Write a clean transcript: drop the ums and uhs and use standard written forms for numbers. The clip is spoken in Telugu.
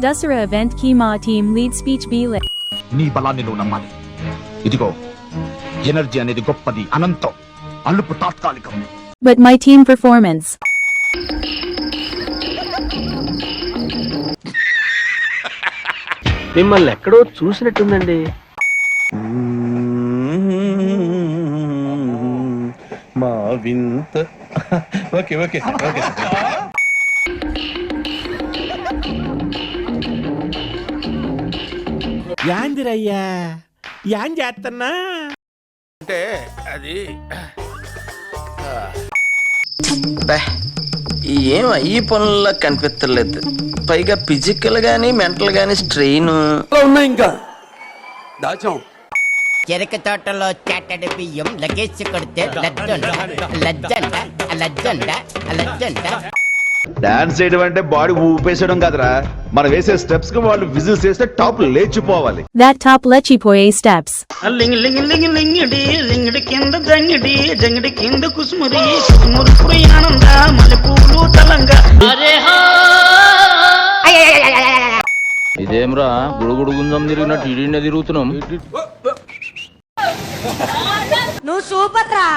Dasara event ki ma team lead speech be lit. నీ బలాన్ని నువ్వు నమ్మాలి. ఇదిగో ఎనర్జీ అనేది గొప్పది, అనంతం, అలుపు తాత్కాలికం. But my team performance. మిమ్మల్ని ఎక్కడో చూసినట్టుందండి. మా వింత ఓకే ఓకే ఓకే యాందిరయ్యా యాం చేస్తున్నా అంటే అది ఏం ఈ పనుల్లో కనిపించలేదు. పైగా ఫిజికల్ గానీ మెంటల్ గానీ స్ట్రెయిన్ ఉన్నాయి. ఇంకా దాచాం. చెరక తోటలో చాటడి బియ్యం లగేజ్ కొడితే లజ్జండ లజ్జండ లజ్జండ లజ్జండ. డాన్స్ చేయడం అంటే బాడీ ఊపేసడం కాదురా, మనం వేసే స్టెప్స్ కి వాళ్ళు విజిల్స్ చేస్తే టాప్ లేచిపోవాలి. That top lechipoye steps. లింగి లింగి లింగి లింగిడి లింగిడి కింద జంగిడి జంగిడి కింద కుసుమురి కుసుమురు ఆనంద మల్లెపూలు తలంగా. ఇదేమ్రా గుడుగుడు గుంజం తిరిగినట్టు ఇడినే తిరుగుతున్నాం. నువ్వు సూపర్ రా.